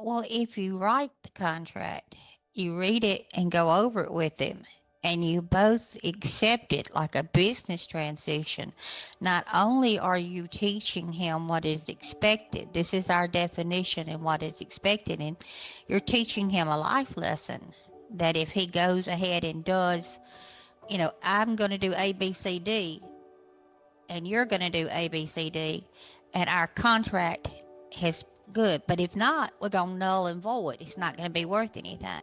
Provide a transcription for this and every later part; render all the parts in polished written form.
Well, if you write the contract, you read it and go over it with him, and you both accept it like a business transition. Not only are you teaching him what is expected, this is our definition and what is expected, and you're teaching him a life lesson that if he goes ahead and does, I'm going to do A, B, C, D, and you're going to do A, B, C, D, and our contract has good. But if not, we're going to null and void. It's not going to be worth anything.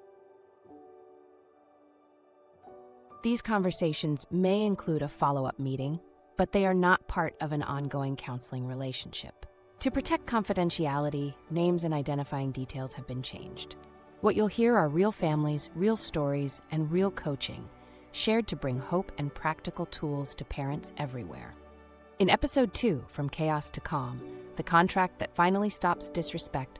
These conversations may include a follow-up meeting, but they are not part of an ongoing counseling relationship. To protect confidentiality, names and identifying details have been changed. What you'll hear are real families, real stories, and real coaching, shared to bring hope and practical tools to parents everywhere. In Episode 2, From Chaos to Calm, the contract that finally stops disrespect,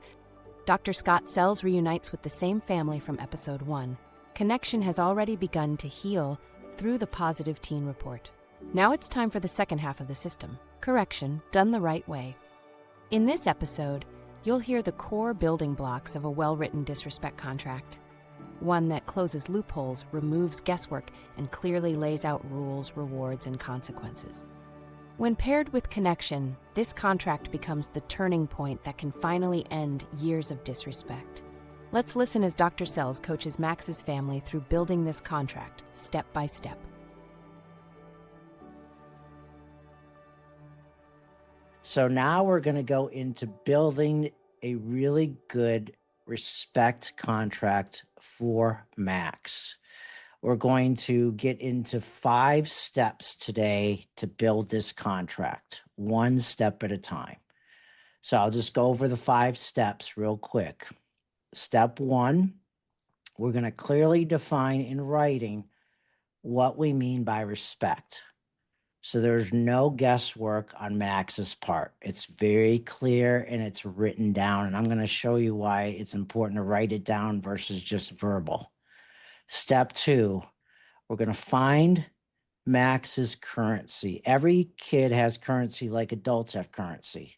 Dr. Scott Sells reunites with the same family from Episode 1. Connection has already begun to heal through the Positive Teen Report. Now it's time for the second half of the system, correction done the right way. In this episode, you'll hear the core building blocks of a well-written disrespect contract. One that closes loopholes, removes guesswork, and clearly lays out rules, rewards, and consequences. When paired with connection, this contract becomes the turning point that can finally end years of disrespect. Let's listen as Dr. Sells coaches Max's family through building this contract, step by step. So now we're going to go into building a really good respect contract for Max. We're going to get into 5 steps today to build this contract, one step at a time. So I'll just go over the 5 steps real quick. Step 1, we're going to clearly define in writing what we mean by respect. So there's no guesswork on Max's part. It's very clear and it's written down. And I'm going to show you why it's important to write it down versus just verbal. Step 2, we're going to find Max's currency. Every kid has currency like adults have currency.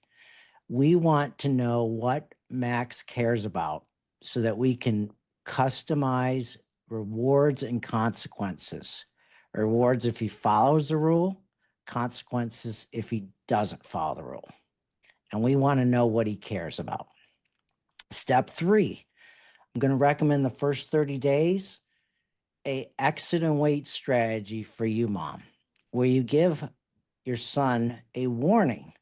We want to know what Max cares about so that we can customize rewards and consequences. Rewards if he follows the rule, consequences if he doesn't follow the rule. And we want to know what he cares about. Step 3, I'm going to recommend the first 30 days a exit and wait strategy for you, mom, where you give your son a warning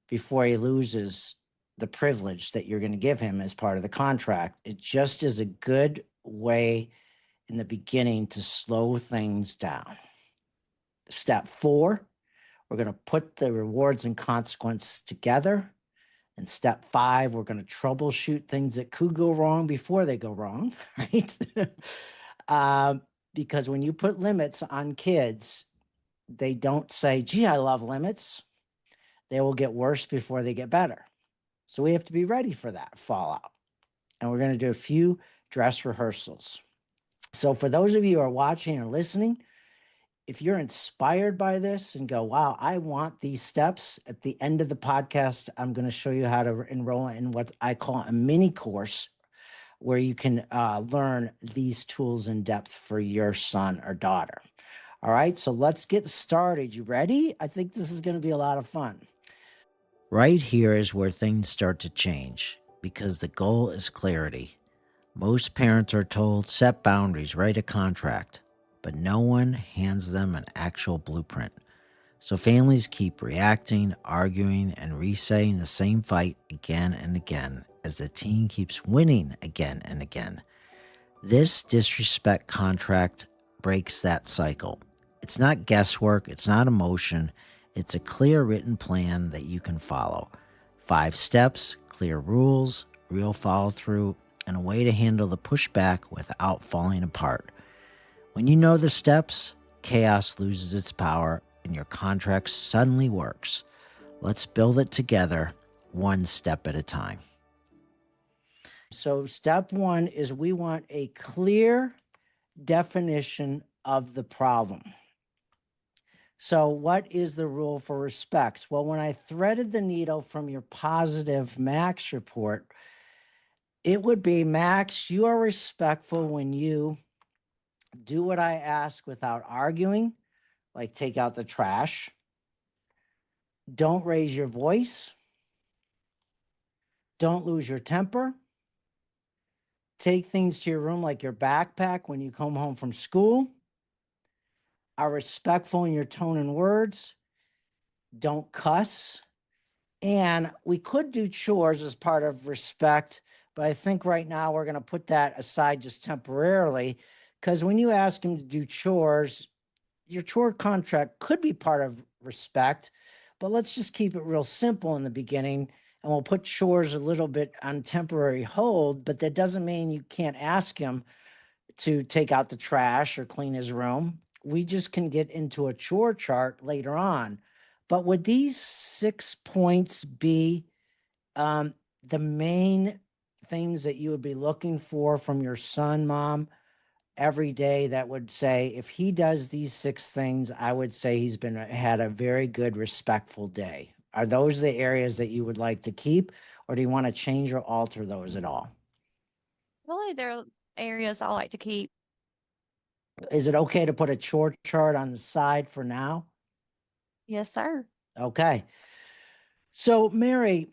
before he loses the privilege that you're going to give him as part of the contract. It just is a good way in the beginning to slow things down. Step 4, we're going to put the rewards and consequences together. And step 5, we're going to troubleshoot things that could go wrong before they go wrong, right? Because when you put limits on kids, they don't say, gee, I love limits. They will get worse before they get better. So we have to be ready for that fallout. And we're going to do a few dress rehearsals. So for those of you who are watching or listening, if you're inspired by this and go, wow, I want these steps, at the end of the podcast, I'm going to show you how to enroll in what I call a mini course where you can learn these tools in depth for your son or daughter. All right, so let's get started. You ready? I think this is going to be a lot of fun. Right here is where things start to change because the goal is clarity. Most parents are told, set boundaries, write a contract, but no one hands them an actual blueprint. So families keep reacting, arguing, and re-saying the same fight again and again as the teen keeps winning again and again. This disrespect contract breaks that cycle. It's not guesswork, it's not emotion, it's a clear written plan that you can follow. 5 steps, clear rules, real follow-through, and a way to handle the pushback without falling apart. When you know the steps, chaos loses its power and your contract suddenly works. Let's build it together, one step at a time. So step 1 is we want a clear definition of the problem. So what is the rule for respect? Well, when I threaded the needle from your positive Max report, It would be, Max, you are respectful when you do what I ask without arguing, like take out the trash. Don't raise your voice. Don't lose your temper. Take things to your room like your backpack when you come home from school. Are respectful in your tone and words. Don't cuss. And we could do chores as part of respect, but I think right now we're going to put that aside just temporarily, because when you ask him to do chores, your chore contract could be part of respect, but let's just keep it real simple in the beginning, and we'll put chores a little bit on temporary hold, but that doesn't mean you can't ask him to take out the trash or clean his room. We just can get into a chore chart later on. But would these 6 points be the main things that you would be looking for from your son, Mom, every day, that would say, if he does these 6 things, I would say he's been had a very good, respectful day? Are those the areas that you would like to keep, or do you want to change or alter those at all? Really, there are areas I like to keep. Is it okay to put a chore chart on the side for now? Yes, sir. Okay. So, Mary,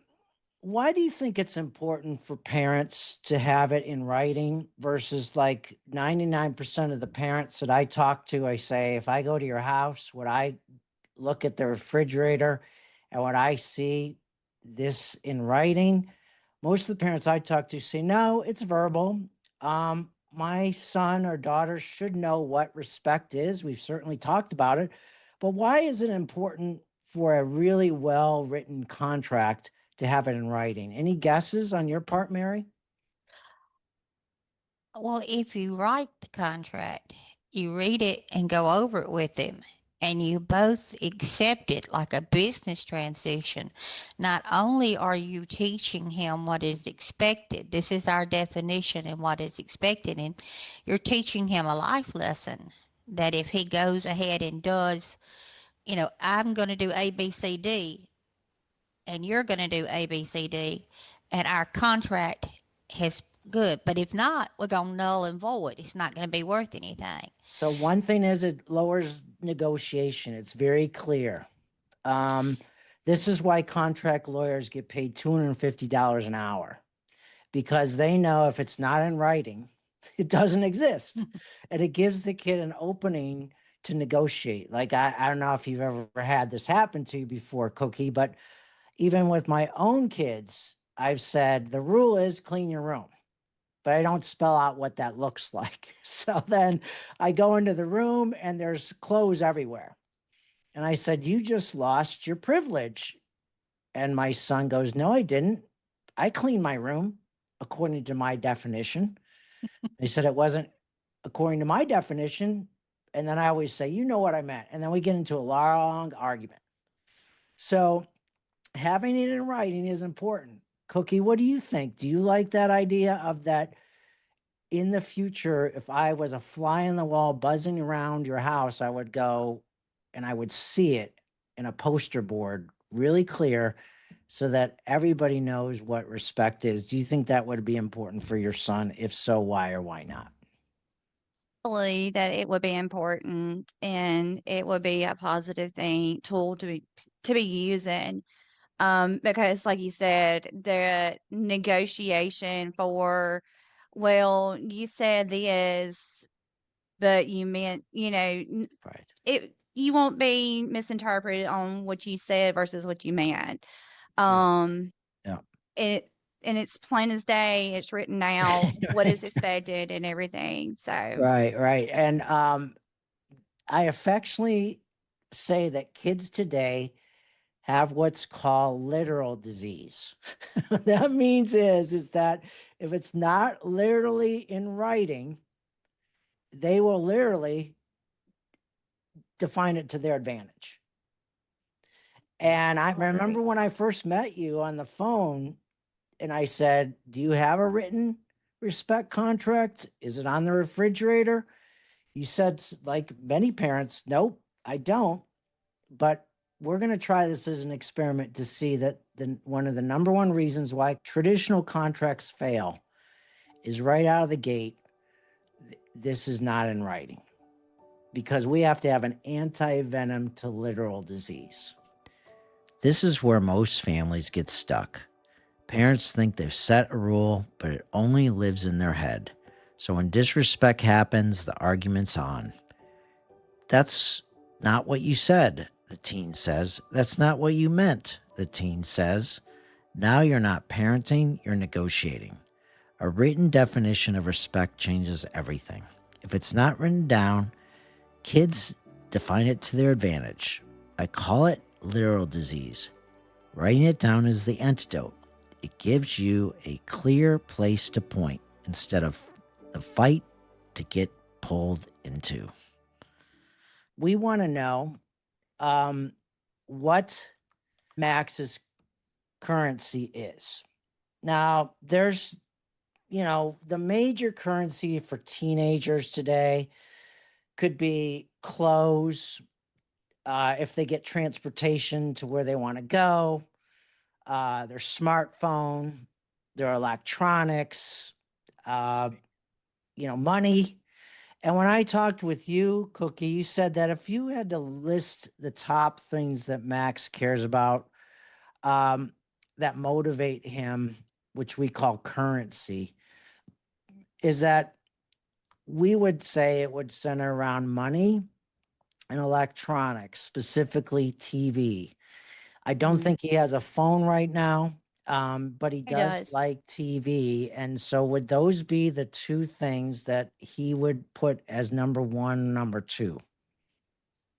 why do you think it's important for parents to have it in writing versus like 99% of the parents that I talk to? I say, if I go to your house, would I look at the refrigerator and would I see this in writing? Most of the parents I talk to say, no, it's verbal. My son or daughter should know what respect is. We've certainly talked about it. But why is it important for a really well written contract to have it in writing? Any guesses on your part, Mary? Well, if you write the contract, you read it and go over it with him, and you both accept it like a business transition. Not only are you teaching him what is expected, this is our definition and what is expected, and you're teaching him a life lesson that if he goes ahead and does, I'm going to do A, B, C, D, and you're going to do A, B, C, D, and our contract has good. But if not, we're going to null and void. It's not going to be worth anything. So one thing is it lowers negotiation. It's very clear. Um, this is why contract lawyers get paid $250 an hour, because they know if it's not in writing, it doesn't exist. And it gives the kid an opening to negotiate. Like, I don't know if you've ever had this happen to you before, Cookie, but even with my own kids, I've said the rule is clean your room, but I don't spell out what that looks like. So then I go into the room and there's clothes everywhere. And I said, you just lost your privilege. And my son goes, no, I didn't. I cleaned my room according to my definition. They said it wasn't according to my definition. And then I always say, you know what I meant. And then we get into a long argument. So having it in writing is important. Cookie, what do you think? Do you like that idea of that in the future, if I was a fly on the wall buzzing around your house, I would go and I would see it in a poster board really clear so that everybody knows what respect is? Do you think that would be important for your son? If so, why or why not? Believe that it would be important and it would be a positive thing tool to be using. Because like you said, the negotiation for, well, you said this, but you meant, Right. you won't be misinterpreted on what you said versus what you meant. Yeah. Um, Yeah. it and it's plain as day. It's written out what is expected and everything. So Right, right. And I affectionately say that kids today have what's called literal disease. That means is that if it's not literally in writing, they will literally define it to their advantage. And I remember when I first met you on the phone and I said, do you have a written respect contract? Is it on the refrigerator? You said, like many parents, nope, I don't. But we're going to try this as an experiment to see that one of the number one reasons why traditional contracts fail is right out of the gate, this is not in writing, because we have to have an anti-venom to literal disease. This is where most families get stuck. Parents think they've set a rule, but it only lives in their head. So when disrespect happens, the argument's on. That's not what you said, the teen says. That's not what you meant, the teen says. Now you're not parenting, you're negotiating. A written definition of respect changes everything. If it's not written down, kids define it to their advantage. I call it literal disease. Writing it down is the antidote. It gives you a clear place to point instead of a fight to get pulled into. We want to know what Max's currency is. Now, there's, the major currency for teenagers today could be clothes, if they get transportation to where they want to go, their smartphone, their electronics, money. And when I talked with you, Cookie, you said that if you had to list the top things that Max cares about, that motivate him, which we call currency, is that we would say it would center around money and electronics, specifically TV. I don't think he has a phone right now, but he He does does. like TV. And so would those be the two things that he would put as number one, number two?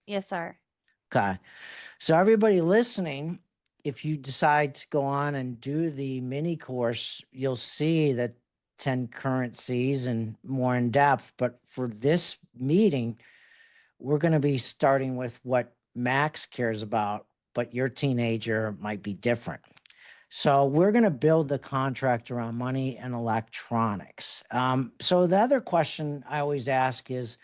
Yes, sir. Okay. So everybody listening, if you decide to go on and do the mini course, you'll see that 10 currencies and more in depth. But for this meeting, we're going to be starting with what Max cares about, but your teenager might be different. So we're going to build the contract around money and electronics. So the other question I always ask is,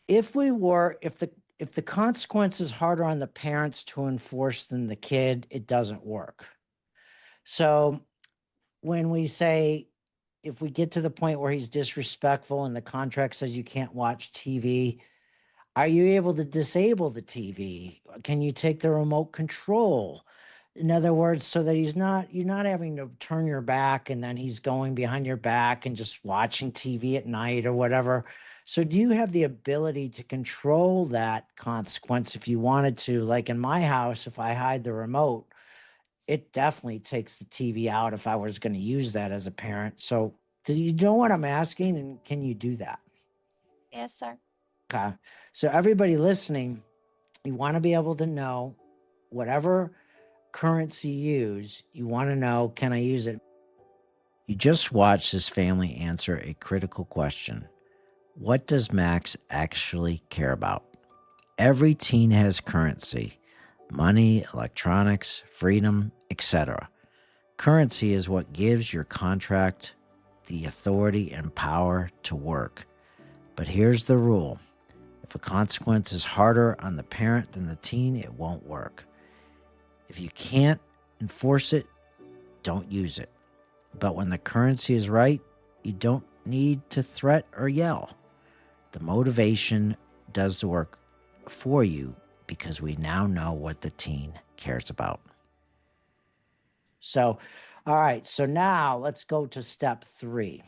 if the consequence is harder on the parents to enforce than the kid, it doesn't work. So when we say, if we get to the point where he's disrespectful and the contract says you can't watch TV, are you able to disable the TV? Can you take the remote control? In other words, so that you're not having to turn your back and then he's going behind your back and just watching TV at night or whatever. So do you have the ability to control that consequence if you wanted to? Like in my house, if I hide the remote, it definitely takes the TV out if I was going to use that as a parent. So do you know what I'm asking? And can you do that? Yes, sir. Okay. So everybody listening, you want to be able to know whatever currency you use, you want to know, can I use it? You just watched this family answer a critical question. What does Max actually care about? Every teen has currency: money, electronics, freedom, etc. Currency is what gives your contract the authority and power to work. But here's the rule. If a consequence is harder on the parent than the teen, it won't work. If you can't enforce it, don't use it. But when the currency is right, you don't need to threat or yell. The motivation does the work for you because we now know what the teen cares about. So, all right, so now let's go to step 3.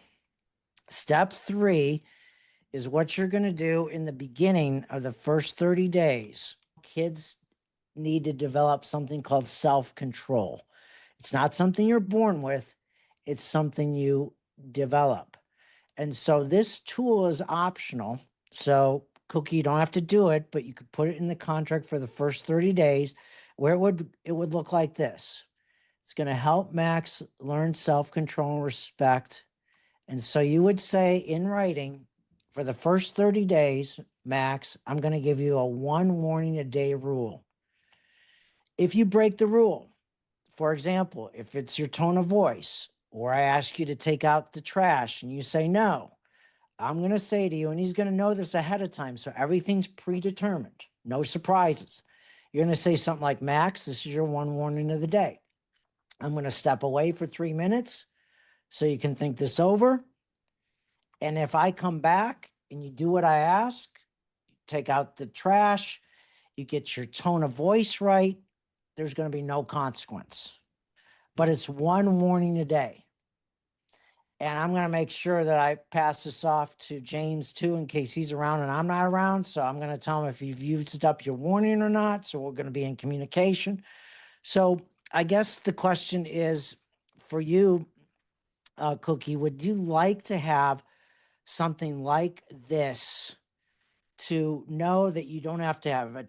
Step 3 is what you're going to do in the beginning of the first 30 days. Kids need to develop something called self-control. It's not something you're born with, it's something you develop. And so this tool is optional. So, Cookie, you don't have to do it, but you could put it in the contract for the first 30 days where it would look like this. It's going to help Max learn self-control and respect. And so you would say in writing, for the first 30 days, Max, I'm going to give you a 1 warning a day rule. If you break the rule, for example, if it's your tone of voice, or I ask you to take out the trash and you say no, I'm going to say to you, and he's going to know this ahead of time, so everything's predetermined, no surprises. You're going to say something like, Max, this is your 1 warning of the day. I'm going to step away for 3 minutes so you can think this over. And if I come back and you do what I ask, take out the trash, you get your tone of voice right, there's going to be no consequence. But it's one warning a day. And I'm going to make sure that I pass this off to James too, in case he's around and I'm not around. So I'm going to tell him if you've used up your warning or not. So we're going to be in communication. So I guess the question is for you, Cookie, would you like to have something like this to know that you don't have to have a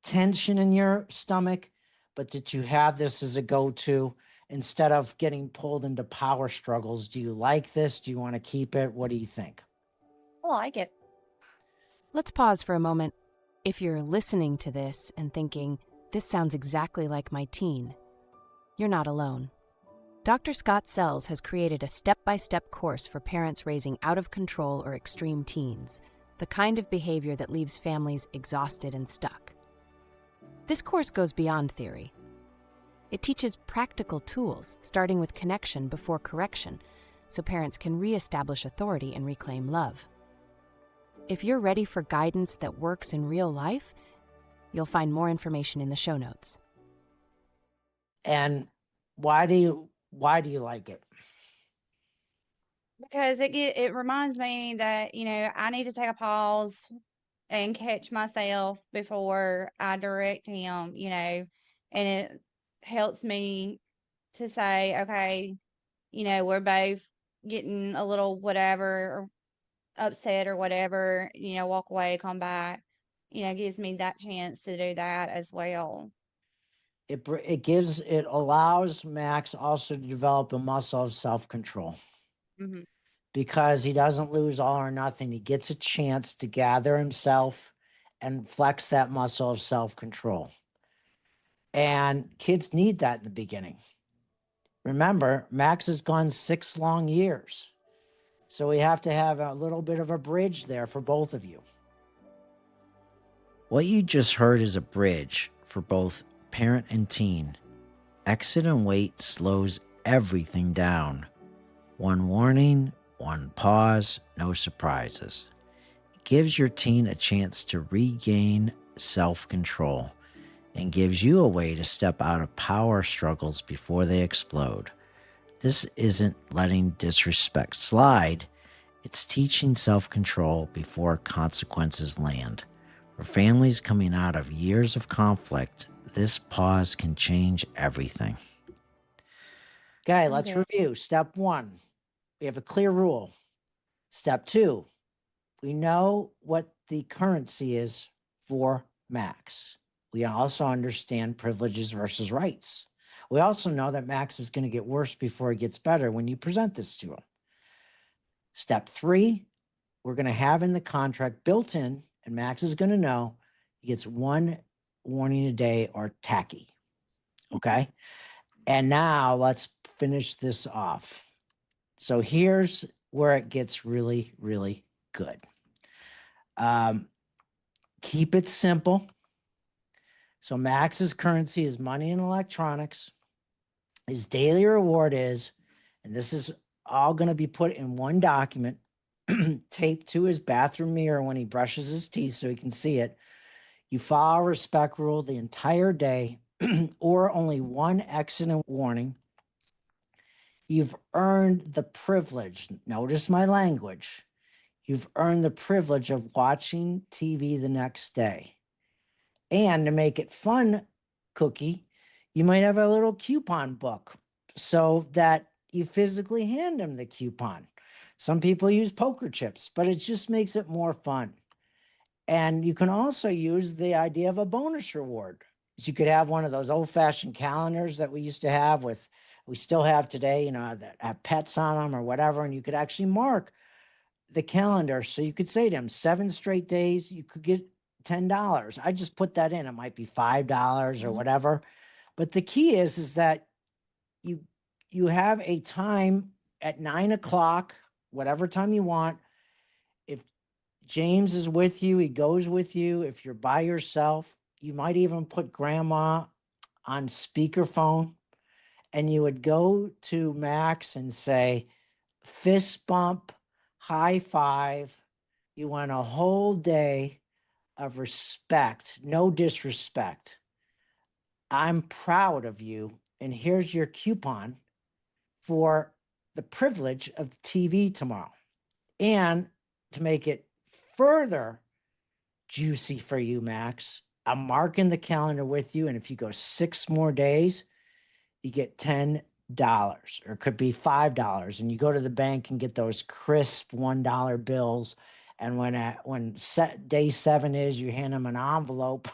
tension in your stomach, but that you have this as a go-to instead of getting pulled into power struggles? Do you like this? Do you want to keep it? What do you think? I like it. Let's pause for a moment. If you're listening to this and thinking, this sounds exactly like my teen, you're not alone. Dr. Scott Sells has created a step-by-step course for parents raising out-of-control or extreme teens, the kind of behavior that leaves families exhausted and stuck. This course goes beyond theory. It teaches practical tools, starting with connection before correction, so parents can reestablish authority and reclaim love. If you're ready for guidance that works in real life, you'll find more information in the show notes. And why do you like it? Because it reminds me that, I need to take a pause and catch myself before I direct him, and it helps me to say, okay, we're both getting a little whatever, or upset or whatever, walk away, come back, gives me that chance to do that as well. It allows Max also to develop a muscle of self-control. Hmm. Because he doesn't lose all or nothing. He gets a chance to gather himself and flex that muscle of self-control. And kids need that in the beginning. Remember, Max has gone 6 long years. So we have to have a little bit of a bridge there for both of you. What you just heard is a bridge for both parent and teen. Exit and wait slows everything down. One warning, one pause, no surprises. It gives your teen a chance to regain self-control and gives you a way to step out of power struggles before they explode. This isn't letting disrespect slide. It's teaching self-control before consequences land. For families coming out of years of conflict, this pause can change everything. Okay, let's review. Step 1, we have a clear rule. Step 2, we know what the currency is for Max. We also understand privileges versus rights. We also know that Max is going to get worse before he gets better when you present this to him. Step 3, we're going to have in the contract built in, and Max is going to know he gets 1 warning a day or tacky. Okay? And now let's finish this off. So here's where it gets really, really good. Keep it simple. So Max's currency is money and electronics. His daily reward is, and this is all going to be put in one document, taped to his bathroom mirror when he brushes his teeth so he can see it. You follow respect rule the entire day or only one accident warning. You've earned the privilege. Notice my language. You've earned the privilege of watching TV the next day. And to make it fun, Cookie, you might have a little coupon book so that you physically hand them the coupon. Some people use poker chips, but it just makes it more fun. And you can also use the idea of a bonus reward. So you could have one of those old-fashioned calendars that we used to have we still have today, that have pets on them or whatever, and you could actually mark the calendar. So you could say to them, 7 straight days, you could get $10. I just put that in. It might be $5 or whatever. But the key is that you have a time at 9 o'clock, whatever time you want. If James is with you, he goes with you. If you're by yourself, you might even put grandma on speakerphone, and you would go to Max and say, fist bump, high five. You want a whole day of respect, no disrespect. I'm proud of you. And here's your coupon for the privilege of TV tomorrow. And to make it further juicy for you, Max, I'm marking the calendar with you. And if you go 6 more days, you get $10, or it could be $5. And you go to the bank and get those crisp $1 bills. And when day 7 is, you hand them an envelope.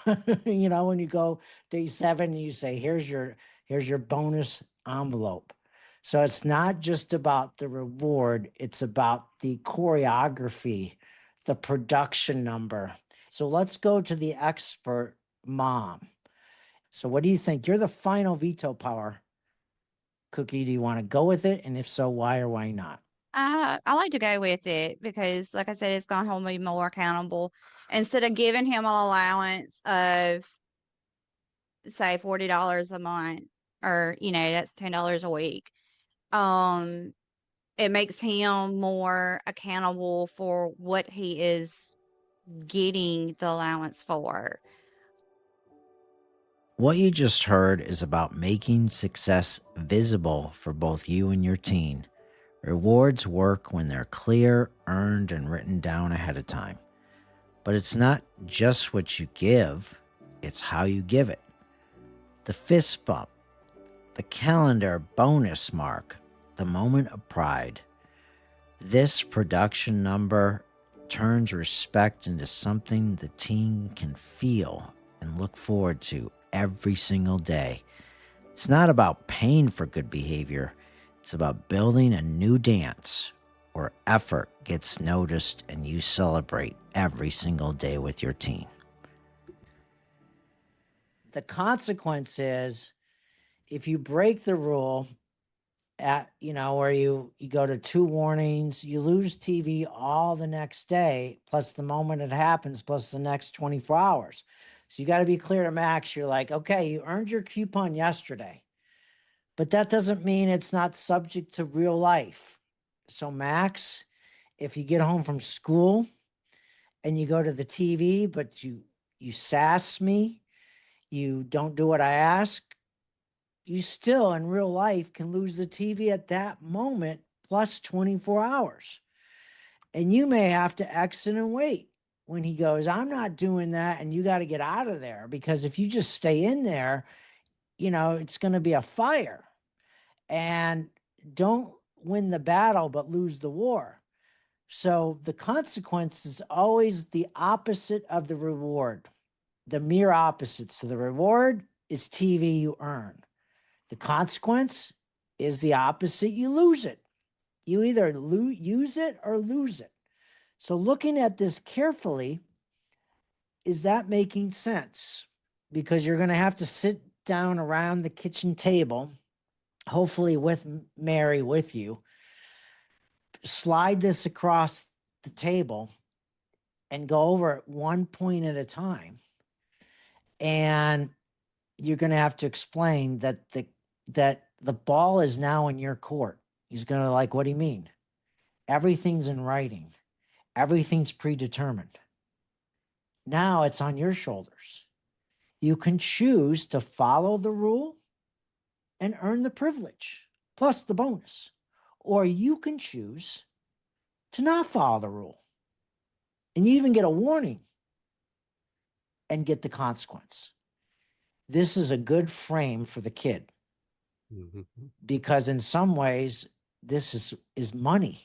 You know, when you go day 7, you say, here's your bonus envelope. So it's not just about the reward, it's about the choreography, the production number. So let's go to the expert mom. So what do you think? You're the final veto power. Cookie, do you want to go with it? And if so, why or why not? I like to go with it because, like I said, it's gonna hold me more accountable. Instead of giving him an allowance of, say, $40 a month, or that's $10 a week. Um, it makes him more accountable for what he is getting the allowance for. What you just heard is about making success visible for both you and your teen. Rewards work when they're clear, earned, and written down ahead of time. But it's not just what you give, it's how you give it. The fist bump, the calendar bonus mark, the moment of pride. This production number turns respect into something the teen can feel and look forward to every single day. It's not about paying for good behavior. It's about building a new dance where effort gets noticed and you celebrate every single day with your teen. The consequence is, if you break the rule where you go to 2 warnings, you lose TV all the next day, plus the moment it happens, plus the next 24 hours. So you got to be clear to Max. You're like, okay, you earned your coupon yesterday, but that doesn't mean it's not subject to real life. So Max, if you get home from school and you go to the TV, but you sass me, you don't do what I ask, you still in real life can lose the TV at that moment plus 24 hours. And you may have to exit and wait when he goes, I'm not doing that. And you got to get out of there, because if you just stay in there, it's going to be a fire. And don't win the battle, but lose the war. So the consequence is always the opposite of the reward, the mere opposite. So the reward is TV you earn. The consequence is the opposite. You lose it. You either use it or lose it. So looking at this carefully, is that making sense? Because you're going to have to sit down around the kitchen table, hopefully with Mary with you, slide this across the table and go over it one point at a time. And you're going to have to explain that the ball is now in your court. He's going to like, what do you mean? Everything's in writing. Everything's predetermined. Now it's on your shoulders. You can choose to follow the rule and earn the privilege, plus the bonus. Or you can choose to not follow the rule. And you even get a warning and get the consequence. This is a good frame for the kid. Because in some ways, this is money.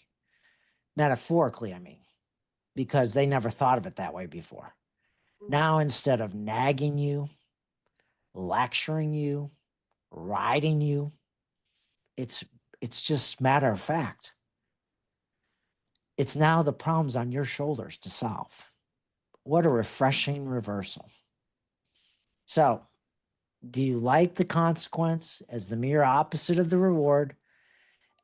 Metaphorically, I mean, because they never thought of it that way before. Now, instead of nagging you, lecturing you, riding you, it's just matter of fact. It's now the problem's on your shoulders to solve. What a refreshing reversal. So, do you like the consequence as the mere opposite of the reward?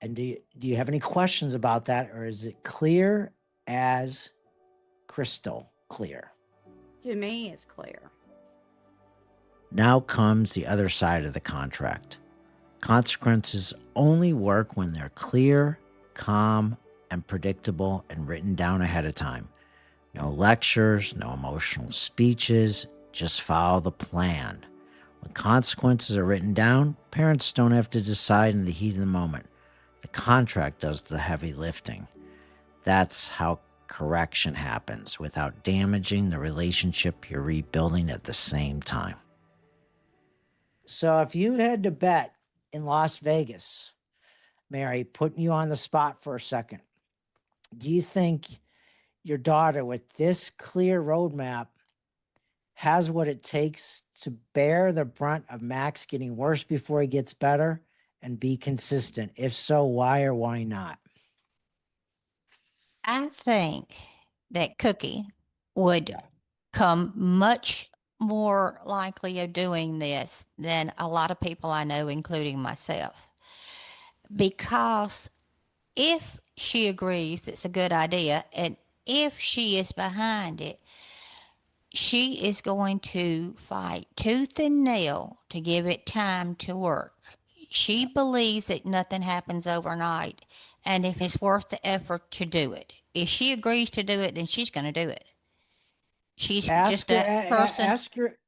And do you have any questions about that, or is it clear as crystal clear? To me, it's clear. Now comes the other side of the contract. Consequences only work when they're clear, calm, and predictable and written down ahead of time. No lectures, no emotional speeches, just follow the plan. When consequences are written down, parents don't have to decide in the heat of the moment. The contract does the heavy lifting. That's how correction happens without damaging the relationship you're rebuilding at the same time. So if you had to bet in Las Vegas, Mary, putting you on the spot for a second, do you think your daughter, with this clear roadmap, has what it takes to bear the brunt of Max getting worse before he gets better and be consistent? If so, why or why not? I think that Cookie would Yeah. come much more likely of doing this than a lot of people I know, including myself. Because if she agrees it's a good idea and if she is behind it, she is going to fight tooth and nail to give it time to work. She believes that nothing happens overnight, and if it's worth the effort to do it. If she agrees to do it, then she's going to do it. She's just that person.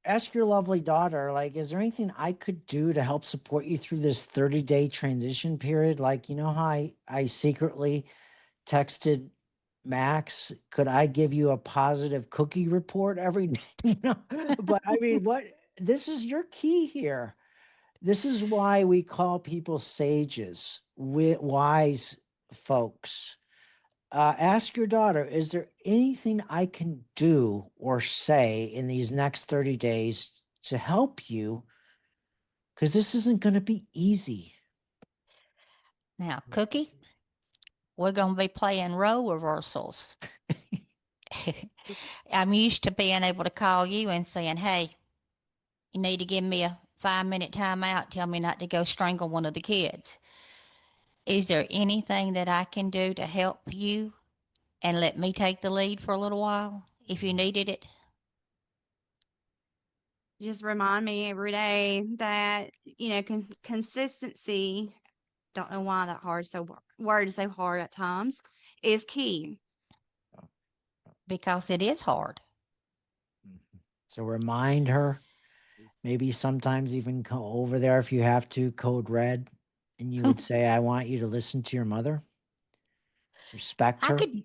Ask your lovely daughter, like, is there anything I could do to help support you through this 30-day transition period? Like, you know how I secretly texted Max, could I give you a positive cookie report every day? But I mean, this is your key here. This is why we call people sages, wise folks. Ask your daughter, is there anything I can do or say in these next 30 days to help you? Because this isn't going to be easy. Now, Cookie, we're going to be playing role reversals. I'm used to being able to call you and saying, hey, you need to give me a 5-minute timeout. Tell me not to go strangle one of the kids. Is there anything that I can do to help you and let me take the lead for a little while if you needed it? Just remind me every day that, consistency, don't know why that word is so hard at times, is key. Because it is hard. So remind her, maybe sometimes even go over there if you have to, code red, and you would say, I want you to listen to your mother, respect I her. could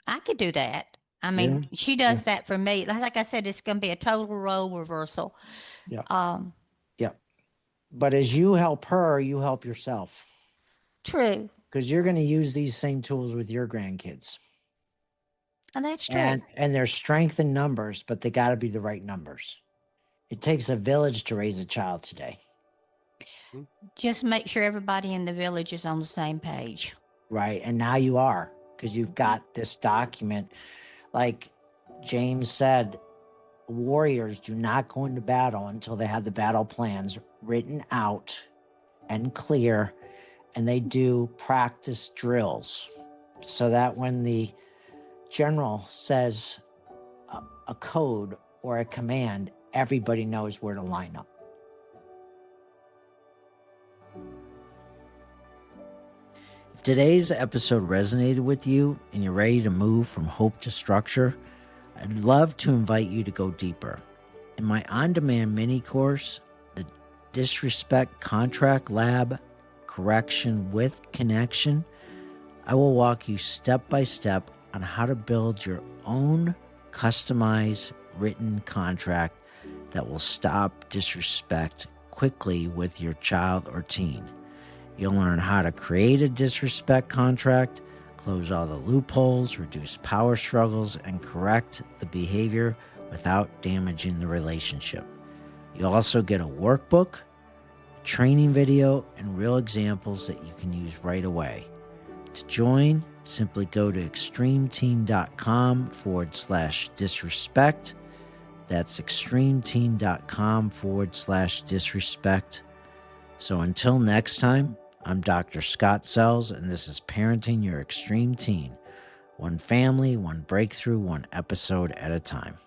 I could do that. I Yeah. mean, she Yeah. does that for me. Like I said, it's going to be a total role reversal. Yeah. Um, Yeah. But as you help her, you help yourself, True. because you're going to use these same tools with your grandkids. And that's true. And there's strength in numbers, but they got to be the right numbers. It takes a village to raise a child today. Just make sure everybody in the village is on the same page. Right. And now you are, because you've got this document. Like James said, warriors do not go into battle until they have the battle plans written out and clear, and they do practice drills so that when the general says a code or a command, everybody knows where to line up. If today's episode resonated with you and you're ready to move from hope to structure, I'd love to invite you to go deeper. In my on-demand mini course, the Disrespect Contract Lab Correction with Connection, I will walk you step by step on how to build your own customized written contract that will stop disrespect quickly with your child or teen. You'll learn how to create a disrespect contract, close all the loopholes, reduce power struggles, and correct the behavior without damaging the relationship. You'll also get a workbook, a training video, and real examples that you can use right away. To join, simply go to extremeteen.com/disrespect. That's extremeteen.com/disrespect. So until next time, I'm Dr. Scott Sells, and this is Parenting Your Extreme Teen. One family, one breakthrough, one episode at a time.